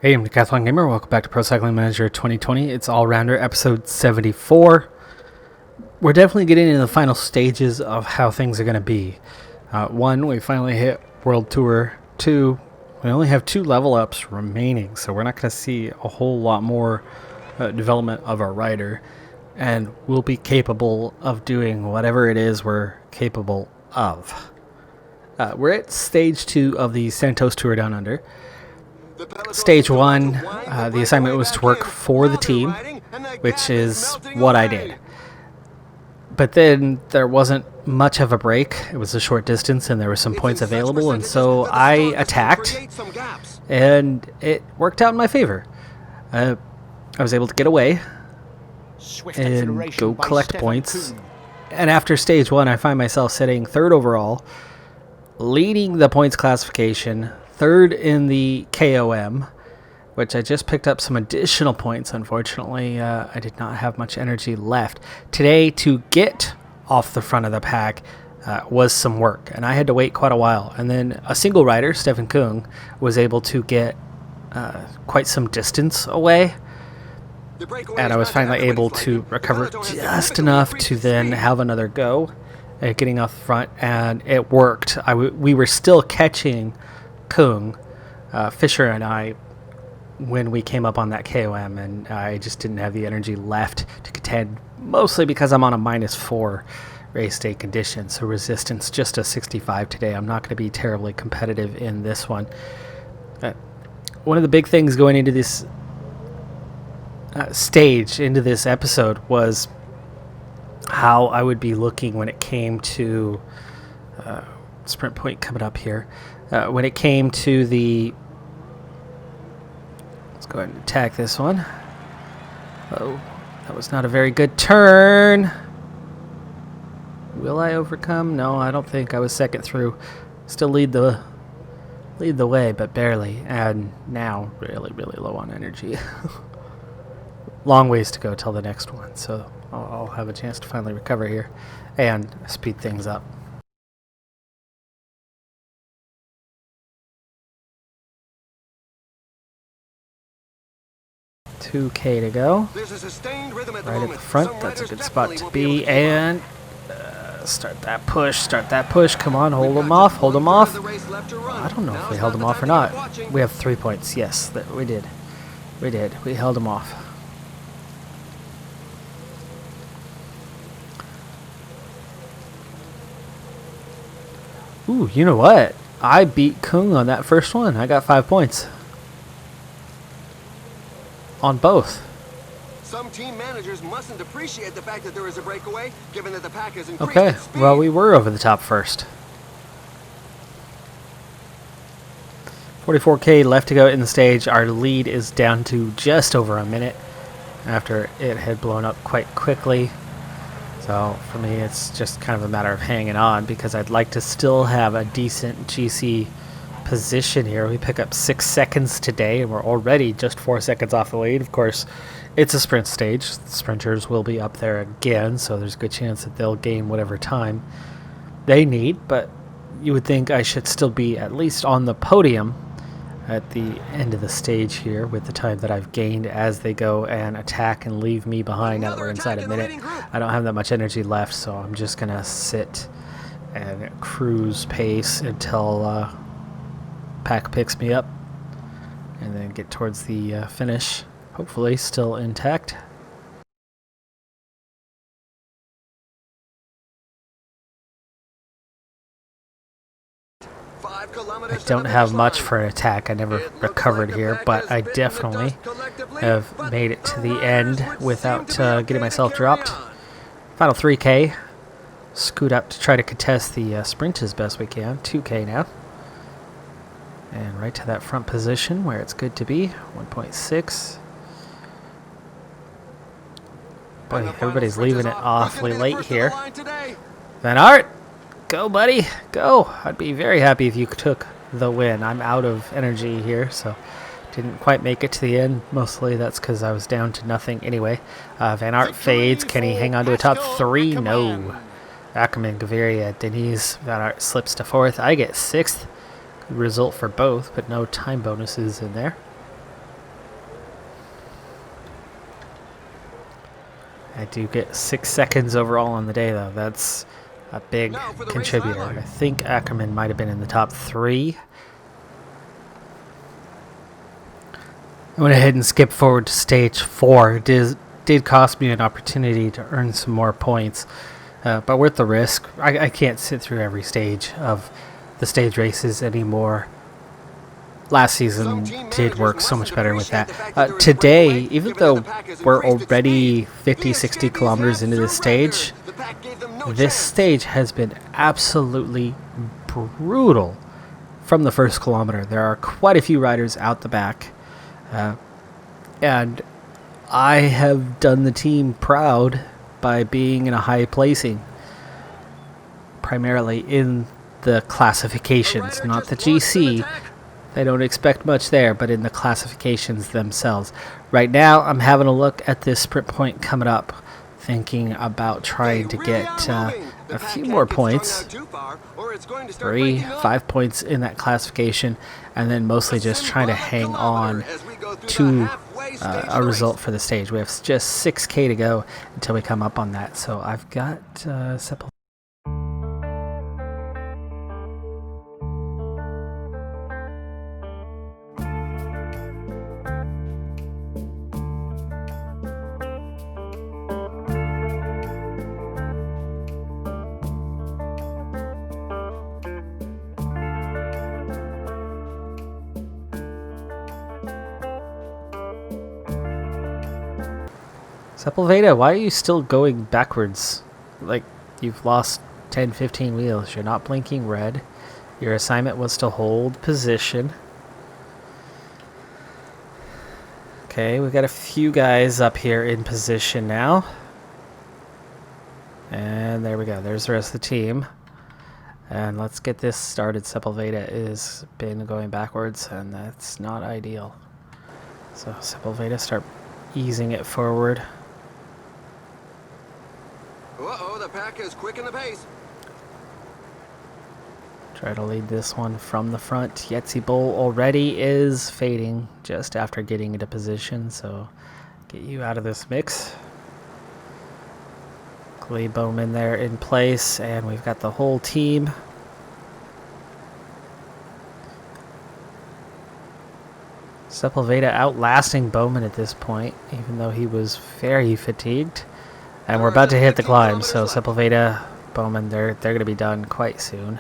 Hey, I'm Decathlon Gamer. Welcome back to Pro Cycling Manager 2020. It's All-Rounder episode 74. We're definitely getting into the final stages of how things are going to be. One, we finally hit World Tour. Two, we only have 2 level ups remaining, so we're not going to see a whole lot more development of our rider. And we'll be capable of doing whatever it is we're capable of. We're at stage 2 of the Santos Tour Down Under. Stage 1, the assignment was to work for the team, which is what I did. But then there wasn't much of a break. It was a short distance and there were some points available, and so I attacked, and it worked out in my favor. I was able to get away and go collect points. And after stage 1, I find myself sitting 3rd overall, leading the points classification, 3rd in the KOM, which I just picked up some additional points. Unfortunately, I did not have much energy left. Today, to get off the front of the pack was some work, and I had to wait quite a while. And then a single rider, Stefan Kung, was able to get quite some distance away, and I was finally able to recover just enough to then have another go at getting off the front, and it worked. We were still catching Kung, Fisher and I, when we came up on that KOM, and I just didn't have the energy left to contend, mostly because I'm on a -4 race day condition, so resistance just a 65 today. I'm not going to be terribly competitive in this one. One of the big things going into this stage, into this episode, was how I would be looking when it came to sprint point coming up here. When it came to the... Let's go ahead and attack this one. Oh, that was not a very good turn. Will I overcome? No, I don't think. I was second through. Still lead the way, but barely. And now really, really low on energy. Long ways to go till the next one, so I'll have a chance to finally recover here and speed things up. $2K to go. Right at the front. That's a good spot to be. And start that push. Come on, hold them off. I don't know if we held them off or not. We have 3 points. Yes, we did. We held them off. Ooh, you know what? I beat Kung on that first one. I got 5 points. On both. Some team managers mustn't appreciate the fact that there is a breakaway, given that the pack is increased. Okay, well, we were over the top first. 44K left to go in the stage. Our lead is down to just over a minute after it had blown up quite quickly. So for me, it's just kind of a matter of hanging on, because I'd like to still have a decent GC position here. We pick up 6 seconds today, and we're already just 4 seconds off the lead. Of course, it's a sprint stage. The sprinters will be up there again, so there's a good chance that they'll gain whatever time they need, but you would think I should still be at least on the podium at the end of the stage here with the time that I've gained as they go and attack and leave me behind. Now that we're inside a minute, I don't have that much energy left, so I'm just gonna sit and cruise pace until pack picks me up, and then get towards the finish, hopefully still intact. I don't have much for an attack. I never recovered here, but I definitely have made it to the end without getting myself dropped. Final 3K. Scoot up to try to contest the sprint as best we can. 2K now. And right to that front position where it's good to be. 1.6. Boy, everybody's leaving it awfully late here. Van Aert, go buddy, go. I'd be very happy if you took the win. I'm out of energy here, so didn't quite make it to the end. Mostly that's because I was down to nothing anyway. Van Aert fades. Can he hang on to a top 3? No. Ackerman, Gaviria, Denise. Van Aert slips to 4th. I get 6th. Good result for both, but no time bonuses in there. I do get 6 seconds overall on the day, though. That's a big contributor. I think Ackerman might have been in the top 3. I went ahead and skipped forward to stage 4. It did cost me an opportunity to earn some more points, but worth the risk. I can't sit through every stage of the stage races anymore. Last season did work so much better with that. Today, even though we're already 50-60 kilometers into this stage has been absolutely brutal from the first kilometer. There are quite a few riders out the back, and I have done the team proud by being in a high placing, primarily in the classifications, not the GC. They don't expect much there, but in the classifications themselves. Right now, I'm having a look at this sprint point coming up, thinking about trying to get a few more points, 3, 5 points in that classification, and then mostly just trying to hang on to a result for the stage. We have just 6K to go until we come up on that, so I've got Sepulveda, why are you still going backwards? Like, you've lost 10-15 wheels. You're not blinking red. Your assignment was to hold position. Okay, we've got a few guys up here in position now. And there we go. There's the rest of the team. And let's get this started. Sepulveda has been going backwards, and that's not ideal. So Sepulveda, start easing it forward. Uh-oh, the pack is quick in the pace. Try to lead this one from the front. Yetzi Bull already is fading just after getting into position, so get you out of this mix. Clay Bowman there in place, and we've got the whole team. Sepulveda outlasting Bowman at this point, even though he was very fatigued. And we're about to hit the climb, so Sepulveda, Bowman, they're going to be done quite soon.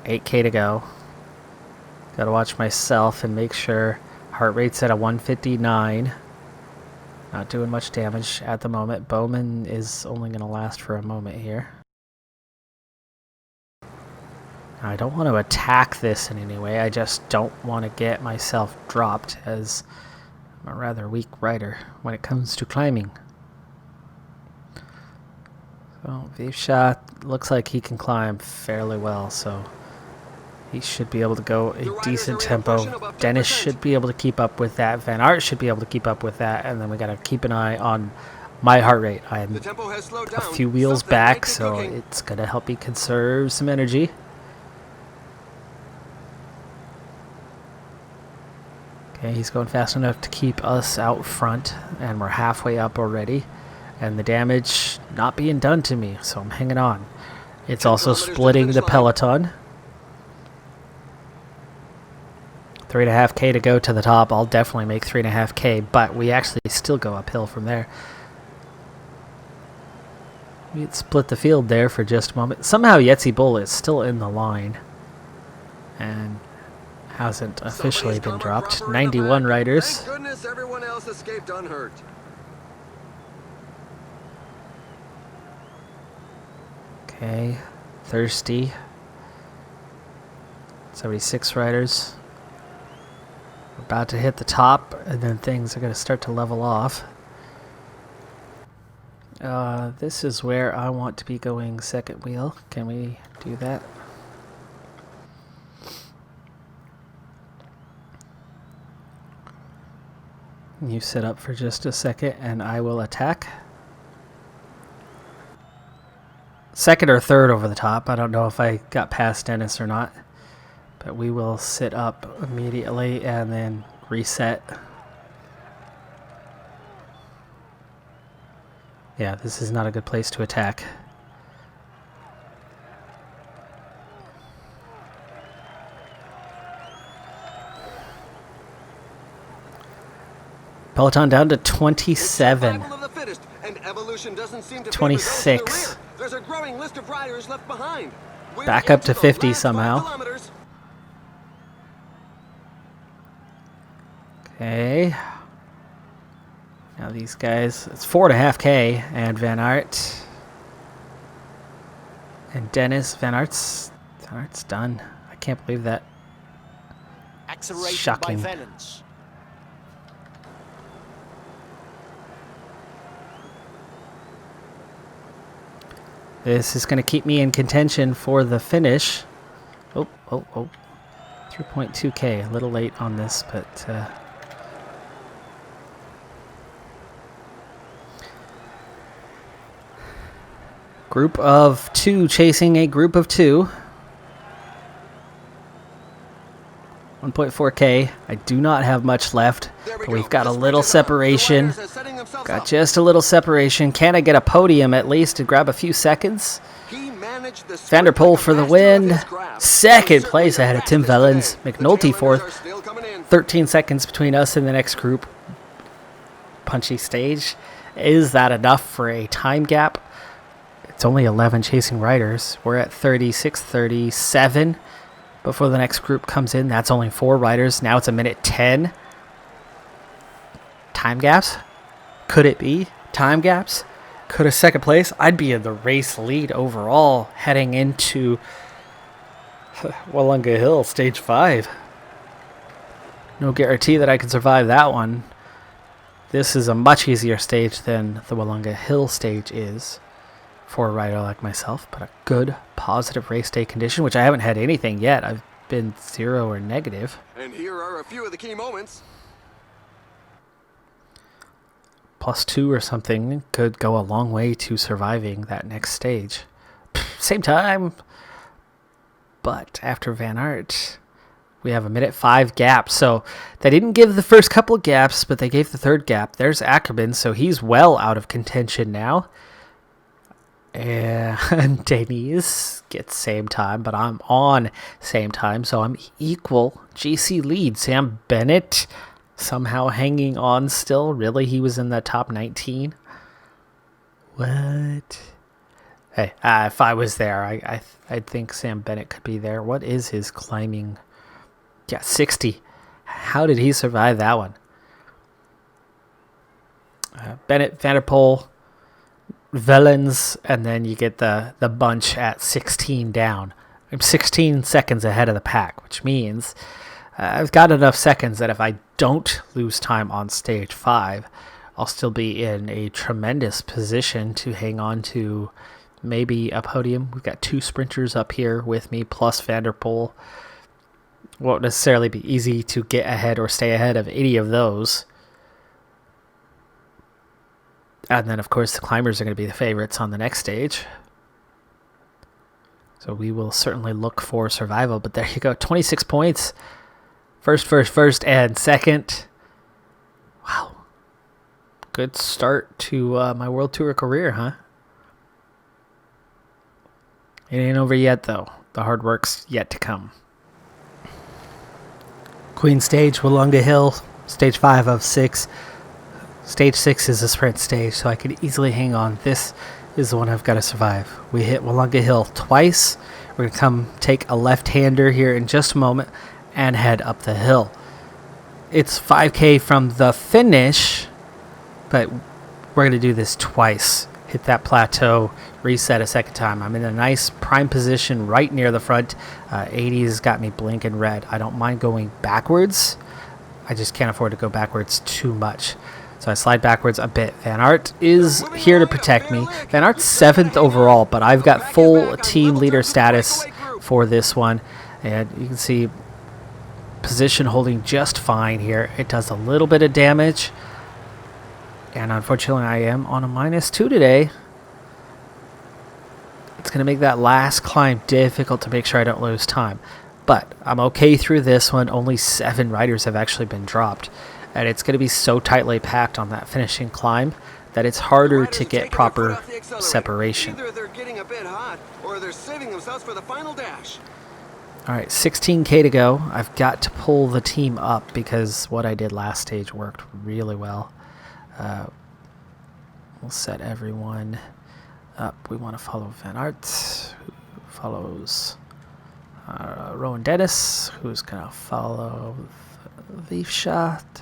8K to go. Got to watch myself and make sure heart rate's at a 159. Not doing much damage at the moment. Bowman is only going to last for a moment here. Now, I don't want to attack this in any way. I just don't want to get myself dropped, as I'm a rather weak rider when it comes to climbing. So Vivshot looks like he can climb fairly well, so he should be able to go a decent tempo. Dennis should be able to keep up with that. Van Aert should be able to keep up with that, and then we got to keep an eye on my heart rate. I'm a few wheels back, so it's going to help me conserve some energy. Okay, he's going fast enough to keep us out front, and we're halfway up already, and the damage not being done to me, so I'm hanging on. It's also splitting the peloton. 3.5K to go to the top. I'll definitely make 3.5K, but we actually still go uphill from there. We had split the field there for just a moment. Somehow Yetzi Bull is still in the line and hasn't officially been dropped. 91 riders. Thank goodness everyone else escaped unhurt. Okay, Thirsty. 76 riders. We're about to hit the top, and then things are going to start to level off. This is where I want to be going second wheel. Can we do that? You sit up for just a second, and I will attack. Second or third over the top. I don't know if I got past Dennis or not. But we will sit up immediately and then reset. Yeah, this is not a good place to attack. Peloton down to 27. 26. There's a growing list of riders left behind. Back up to 50 somehow. Okay. Now these guys, it's 4.5K, and Van Aert and Dennis. Van Aert's done. I can't believe that. Shocking. By Valens. This is going to keep me in contention for the finish. Oh. 3.2K, a little late on this, but group of 2 chasing a group of 2. 1.4K. I do not have much left, but we've got a little separation. Got just a little separation. Can I get a podium at least to grab a few seconds? Van der Poel for the win. Second place ahead of Tim Wellens. McNulty fourth. 13 seconds between us and the next group. Punchy stage. Is that enough for a time gap? It's only 11 chasing riders. We're at 36, 37 before the next group comes in. That's only 4 riders. Now it's a minute 10. Time gaps? Could it be? Time gaps? Could a second place? I'd be in the race lead overall heading into Wollonga Hill, stage 5. No guarantee that I can survive that one. This is a much easier stage than the Wollonga Hill stage is for a rider like myself, but a good, positive race day condition, which I haven't had anything yet. I've been 0 or negative. And here are a few of the key moments. +2 or something could go a long way to surviving that next stage. Same time, but after Van Aert, we have a minute 5 gap. So they didn't give the first couple gaps, but they gave the third gap. There's Ackerman, so he's well out of contention now. And Denise gets same time, but I'm on same time, so I'm equal GC lead. Sam Bennett somehow hanging on still. Really, he was in the top 19. What? Hey, if I was there, I'd think Sam Bennett could be there. What is his climbing? Yeah, 60. How did he survive that one? Bennett, Van der Poel, Wellens, and then you get the bunch at 16 down. I'm 16 seconds ahead of the pack, which means I've got enough seconds that if I don't lose time on stage 5, I'll still be in a tremendous position to hang on to maybe a podium. We've got 2 sprinters up here with me, plus Van der Poel. Won't necessarily be easy to get ahead or stay ahead of any of those. And then, of course, the climbers are going to be the favorites on the next stage. So we will certainly look for survival. But there you go, 26 points. First, and second. Wow. Good start to my World Tour career, huh? It ain't over yet, though. The hard work's yet to come. Queen stage, Wollonga Hill, stage 5 of 6. Stage 6 is a sprint stage, so I could easily hang on. This is the one I've got to survive. We hit Wollonga Hill twice. We're going to come take a left-hander here in just a moment and head up the hill. It's 5K from the finish, but we're going to do this twice. Hit that plateau, reset a second time. I'm in a nice prime position right near the front. 80's got me blinking red. I don't mind going backwards. I just can't afford to go backwards too much. So I slide backwards a bit. Van Aert is here to protect me. Van Aert's 7th overall, but I've got full team leader status for this one. And you can see position holding just fine here. It does a little bit of damage. And unfortunately, I am on a -2 today. It's going to make that last climb difficult to make sure I don't lose time. But I'm okay through this one. Only 7 riders have actually been dropped. And it's going to be so tightly packed on that finishing climb that it's harder riders to are get taking their foot proper off the accelerator. separation. Either they're getting a bit hot, or they're saving themselves for the final dash. All right, 16K to go. I've got to pull the team up because what I did last stage worked really well. We'll set everyone up. We want to follow Van Aert, who follows Rowan Dennis, who's going to follow Wiefschaft,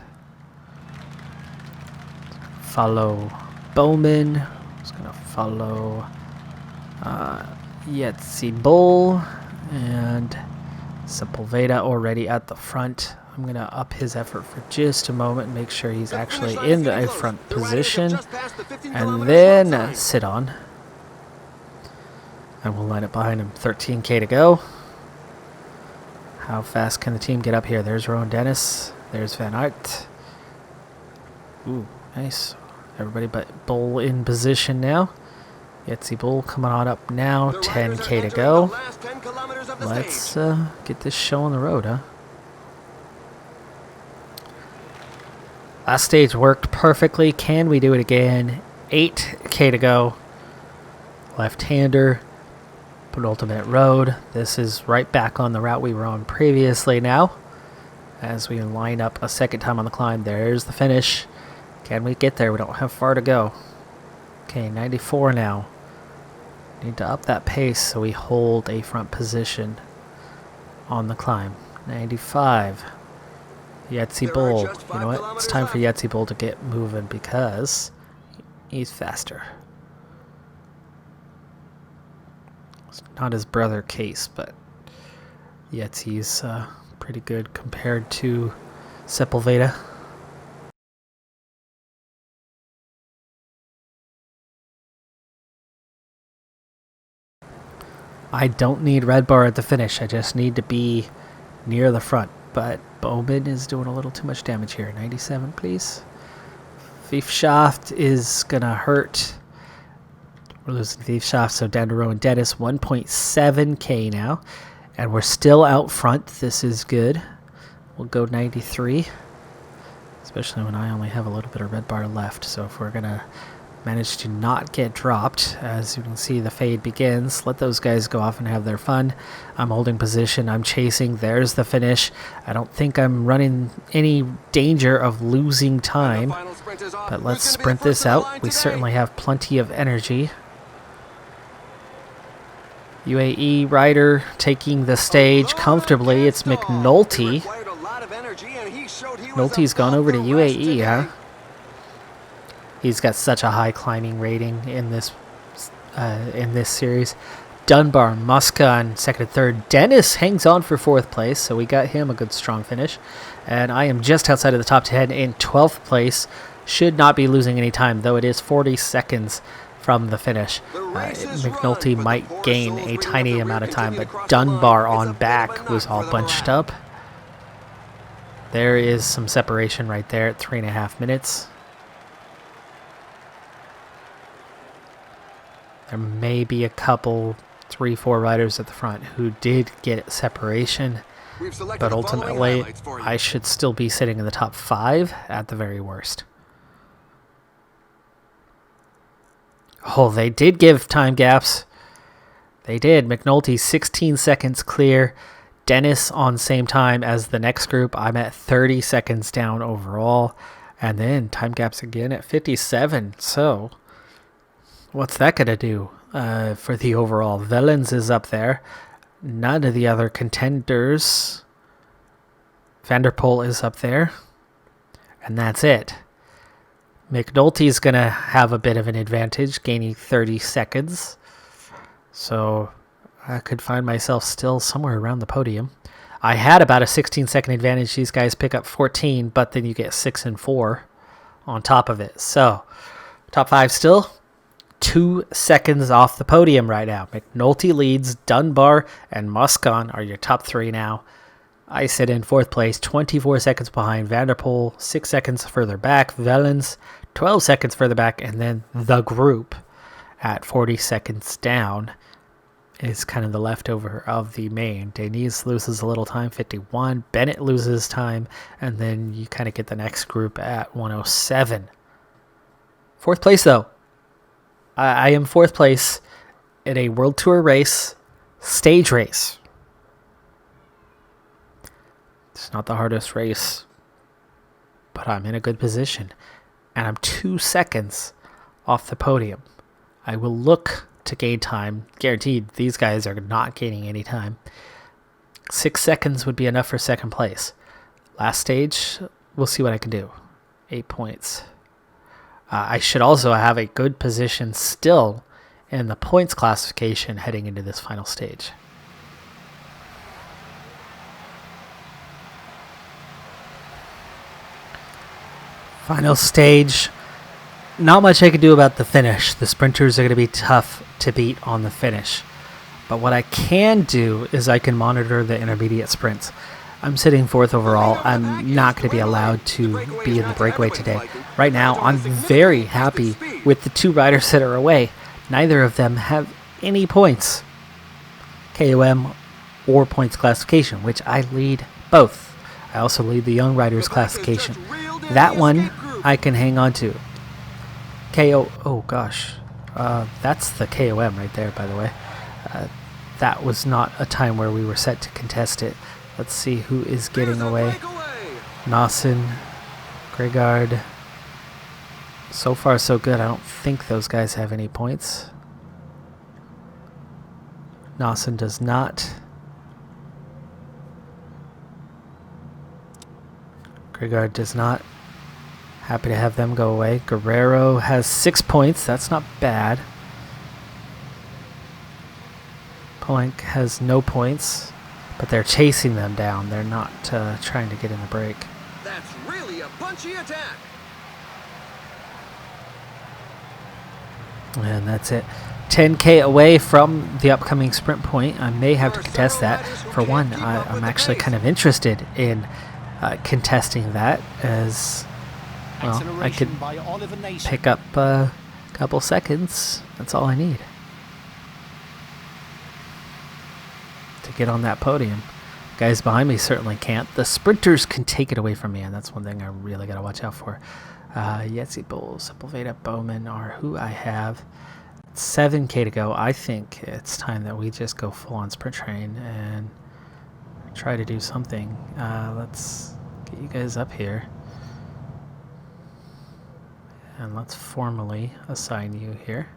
follow Bowman, who's going to follow Yetzi Bull, and Sepulveda already at the front. I'm going to up his effort for just a moment and make sure he's actually in a front position, and then sit on. And we'll line up behind him. 13K to go. How fast can the team get up here? There's Rowan Dennis. There's Van Aert. Ooh, nice. Everybody but Bull in position now. Yetzi Bull coming on up now. 10K to go. Let's get this show on the road, huh? Last stage worked perfectly. Can we do it again? 8K to go. Left-hander. Penultimate road. This is right back on the route we were on previously now. As we line up a second time on the climb. There's the finish. Can we get there? We don't have far to go. Okay, 94 now. Need to up that pace so we hold a front position on the climb. 95. Yetzi Bull. You know what? It's time for Yetzi Bull to get moving because he's faster. It's not his brother Case, but Yetzi's pretty good compared to Sepulveda. I don't need red bar at the finish. I just need to be near the front. But Bowman is doing a little too much damage here. 97, please. Wiefschaft is going to hurt. We're losing Wiefschaft, so down to Rowan Dennis. 1.7K now. And we're still out front. This is good. We'll go 93. Especially when I only have a little bit of red bar left. So if we're going to manage to not get dropped, as you can see the fade begins, let those guys go off and have their fun. I'm holding position, I'm chasing, there's the finish. I don't think I'm running any danger of losing time, but let's sprint this out. We certainly have plenty of energy. UAE rider taking the stage comfortably. It's McNulty. McNulty's gone over to UAE, huh? He's got such a high climbing rating in this series. Dunbar, Muskan, second and third. Dennis hangs on for fourth place, so we got him a good strong finish. And I am just outside of the top 10 in 12th place. Should not be losing any time, though it is 40 seconds from the finish. McNulty might gain a tiny amount of time, but Dunbar on back was all bunched up. There is some separation right there at 3.5 minutes. There may be a couple, 3-4 riders at the front who did get separation, but ultimately I should still be sitting in the top 5 at the very worst. Oh, they did give time gaps. They did. McNulty 16 seconds clear. Dennis on same time as the next group. I'm at 30 seconds down overall. And then time gaps again at 57. So what's that going to do for the overall? Wellens is up there. None of the other contenders. Van der Poel is up there. And that's it. McNulty's going to have a bit of an advantage, gaining 30 seconds. So I could find myself still somewhere around the podium. I had about a 16-second advantage. These guys pick up 14, but then you get 6 and 4 on top of it. So top 5 still. 2 seconds off the podium right now. McNulty leads. Dunbar and Muskan are your top 3 now. I sit in 4th place, 24 seconds behind. Van der Poel, 6 seconds further back. Wellens, 12 seconds further back. And then the group at 40 seconds down is kind of the leftover of the main. Denise loses a little time, 51. Bennett loses time. And then you kind of get the next group at 107. Fourth place, though. I am fourth place in a World Tour race, stage race. It's not the hardest race, but I'm in a good position. And I'm 2 seconds off the podium. I will look to gain time. Guaranteed, these guys are not gaining any time. 6 seconds would be enough for second place. Last stage, we'll see what I can do. 8 points. I should also have a good position still in the points classification heading into this final stage. Final stage. Not much I can do about the finish. The sprinters are going to be tough to beat on the finish. But what I can do is I can monitor the intermediate sprints. I'm sitting fourth overall. I'm not going to be allowed to be in the breakaway today. Right now, I'm very happy with the 2 riders that are away. Neither of them have any points. KOM or points classification, which I lead both. I also lead the young riders classification. That one I can hang on to. Oh gosh. That's the KOM right there, by the way. That was not a time where we were set to contest it. Let's see who is getting away. Nawson, Gregard. So far, so good. I don't think those guys have any points. Nawson does not. Gregard does not. Happy to have them go away. Guerrero has 6 points. That's not bad. Polank has no points, but they're chasing them down. They're not trying to get in the break. That's really a punchy attack. And that's it. 10K away from the upcoming sprint point. I may have to contest that. For one, I'm actually kind of interested in contesting that, as well, I could pick up a couple seconds. That's all I need to get on that podium. Guys behind me certainly can't. The sprinters can take it away from me, and that's one thing I really got to watch out for. Yetzi Bull, Sepulveda, Bowman are who I have. 7K to go. I think it's time that we just go full on sprint train and try to do something. Let's get you guys up here. And let's formally assign you here.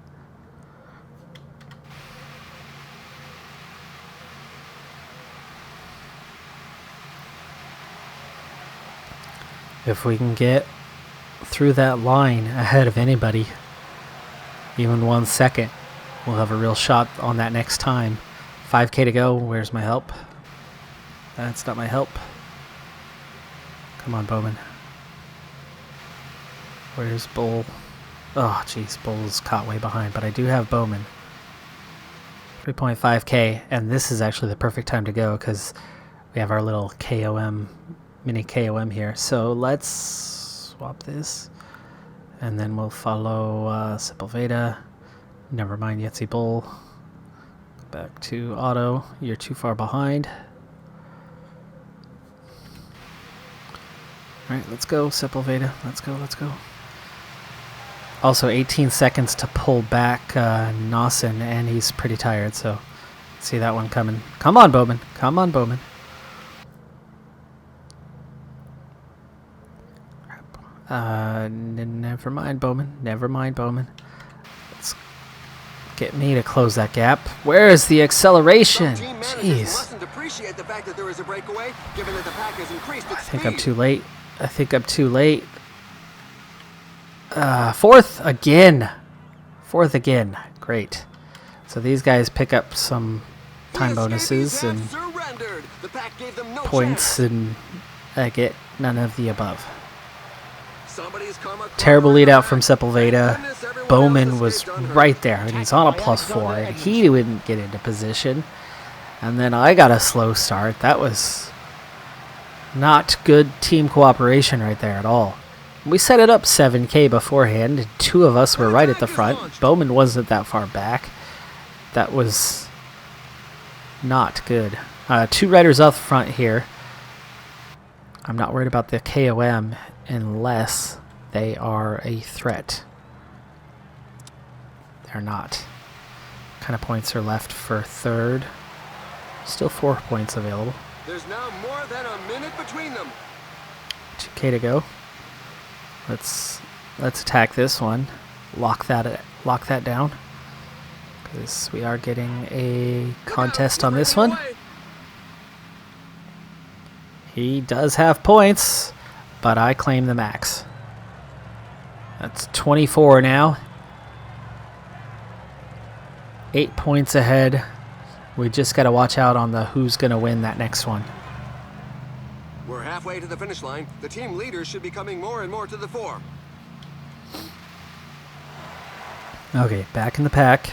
If we can get through that line ahead of anybody, even 1 second, we'll have a real shot on that next time. 5K to go. Where's my help? That's not my help. Come on, Bowman. Where's Bull? Oh, jeez, Bull's caught way behind, but I do have Bowman. 3.5K, and this is actually the perfect time to go because we have our little KOM, mini KOM here. So let's swap this, and then we'll follow Sepulveda. Never mind Yetzi Bull. Back to auto. You're too far behind. All right, let's go, Sepulveda. Let's go, let's go. Also, 18 seconds to pull back Nawson, and he's pretty tired, so see that one coming. Come on, Bowman. Come on, Bowman. Never mind, Bowman. Never mind, Bowman. Let's get me to close that gap. Where is the acceleration? Jeez. I think I'm too late. I think I'm too late. Fourth again. Fourth again. Great. So these guys pick up some time bonuses and points, and I get none of the above. Terrible lead out from Sepulveda. Bowman was right there, and he's on a +4, and he didn't get into position. And then I got a slow start. That was not good team cooperation right there at all. We set it up 7K beforehand, and 2 of us were right at the front. Bowman wasn't that far back. That was not good. 2 riders up front here. I'm not worried about the KOM unless they are a threat. They're not. What kind of points are left for third? Still 4 points available. There's now more than a minute between them. 2K to go. Let's attack this one. Lock that down. Because we are getting a contest on this one. He does have points, but I claim the max. That's 24 now. 8 points ahead. We just got to watch out on the who's going to win that next one. We're halfway to the finish line. The team leaders should be coming more and more to the fore. Okay, back in the pack.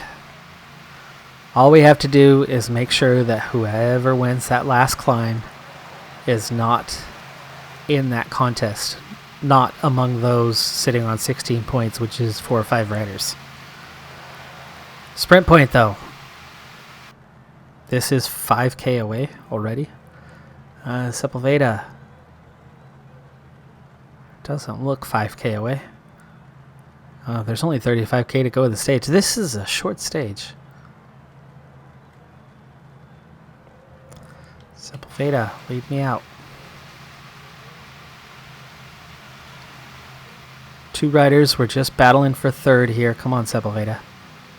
All we have to do is make sure that whoever wins that last climb is not in that contest. Not among those sitting on 16 points, which is 4 or 5 riders. Sprint point, though. This is 5K away already. Sepulveda doesn't look 5K away. There's only 35K to go with the stage. This is a short stage. Sepulveda, lead me out. 2 riders, we're just battling for third here. Come on, Sepulveda.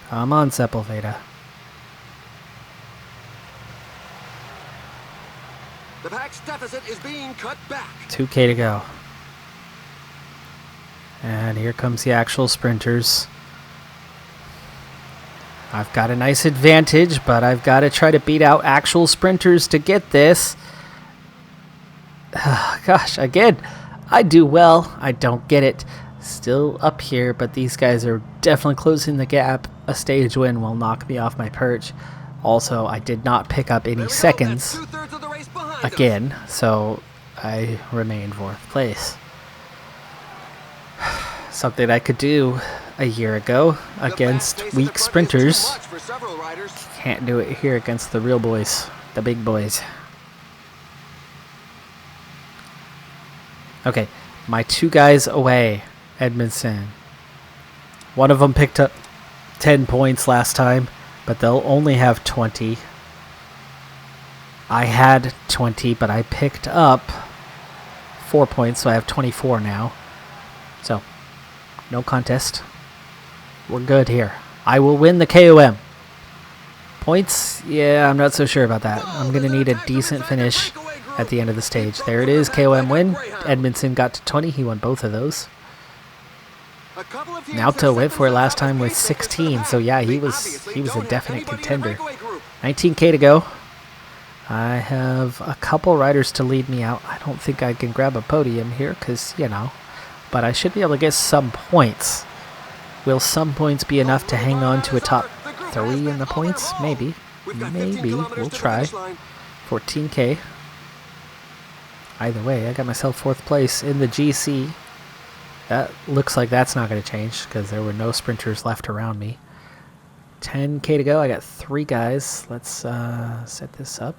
Come on, Sepulveda. The pack's deficit is being cut back. 2K to go. And here comes the actual sprinters. I've got a nice advantage, but I've got to try to beat out actual sprinters to get this. Gosh, again, I do well. I don't get it. Still up here, but these guys are definitely closing the gap. A stage win will knock me off my perch. Also, I did not pick up any seconds again, so I remain 4th place. Something I could do a year ago against weak sprinters. Can't do it here against the real boys, the big boys. Okay, my 2 guys away, Edmondson. One of them picked up 10 points last time, but they'll only have 20. I had 20, but I picked up 4 points, so I have 24 now. So, no contest. We're good here. I will win the KOM. Points? Yeah, I'm not so sure about that. I'm going to need a decent finish at the end of the stage. There it is, KOM win. Edmondson got to 20. He won both of those. Naoto went for it last time with 16, so yeah, he was a definite contender. 19K to go. I have a couple riders to lead me out. I don't think I can grab a podium here because, you know, but I should be able to get some points. Will some points be enough to hang on to a top 3 in the points? Maybe. Maybe. We'll try. 14K. Either way, I got myself 4th place in the GC. That looks like that's not going to change because there were no sprinters left around me. 10K to go. I got 3 guys. Let's set this up.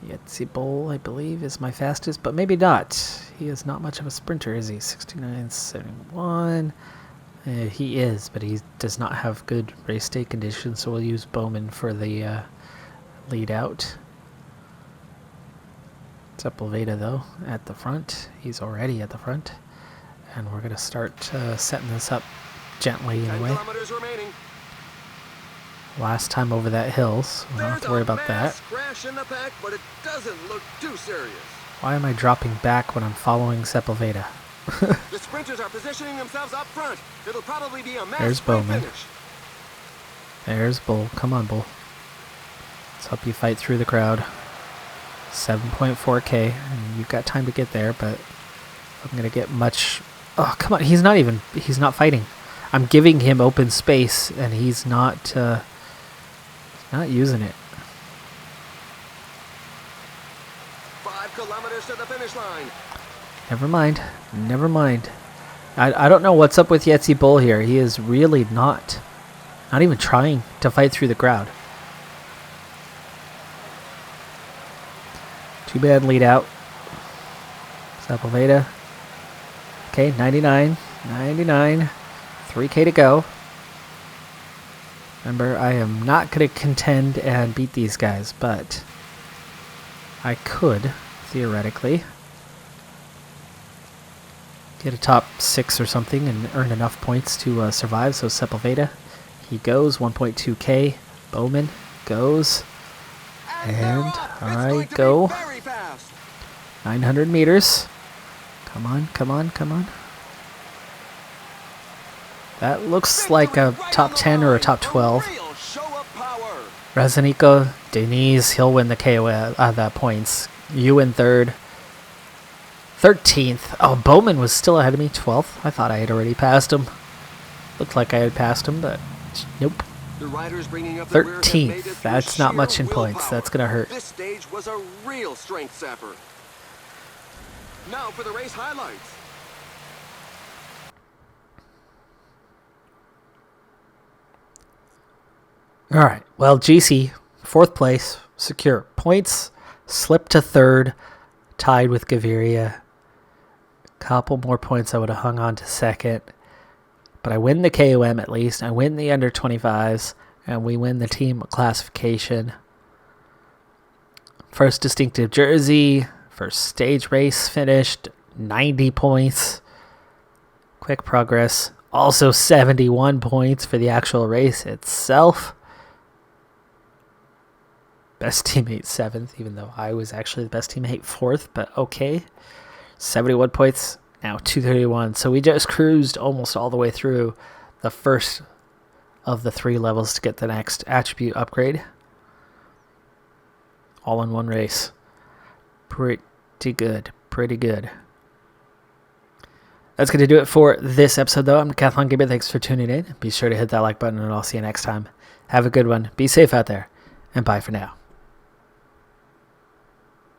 Yetzi Bowl, I believe, is my fastest, but maybe not. He is not much of a sprinter, is he? 69.71. He is, but he does not have good race day conditions, so we'll use Bowman for the lead out. Sepulveda, though, at the front. He's already at the front. And we're going to start setting this up gently anyway. Last time over that hill, so we don't have to worry about that. Pack, but it doesn't look too serious. Why am I dropping back when I'm following Sepulveda? The sprinters are positioning themselves up front. It'll probably be a There's Bowman. There's Bull. Come on, Bull. Let's help you fight through the crowd. 7.4K. And you've got time to get there, but I'm going to get much... Oh, come on. He's not fighting. I'm giving him open space, and he's not using it. 5 kilometers to the finish line. Never mind. Never mind. I don't know what's up with Yetzi Bull here. He is really not even trying to fight through the crowd. Too bad lead out. Sepulveda. Okay, 99. 99. 3K to go. Remember, I am not going to contend and beat these guys, but I could, theoretically, get a top 6 or something and earn enough points to survive. So Sepulveda, he goes, 1.2k. Bowman goes, and I go 900 meters. Come on, come on, come on. That looks like a top 10 or a top 12. Rezanico, Denise, he'll win the KO the points. You in third. 13th. Oh, Bowman was still ahead of me. 12th. I thought I had already passed him. Looked like I had passed him, but nope. 13th. That's not much in points. That's going to hurt. This stage was a real strength effort. Now for the race highlights. All right. Well, GC, 4th place, secure points, slipped to 3rd, tied with Gaviria. Couple more points I would have hung on to 2nd. But I win the KOM at least. I win the under 25s, and we win the team classification. First distinctive jersey, first stage race finished, 90 points. Quick progress, also 71 points for the actual race itself. Best teammate 7th, even though I was actually the best teammate 4th, but okay. 71 points, now 231. So we just cruised almost all the way through the first of the 3 levels to get the next attribute upgrade. All in one race. Pretty good, pretty good. That's going to do it for this episode, though. I'm Decathlon Gamer. Thanks for tuning in. Be sure to hit that like button, and I'll see you next time. Have a good one. Be safe out there, and bye for now.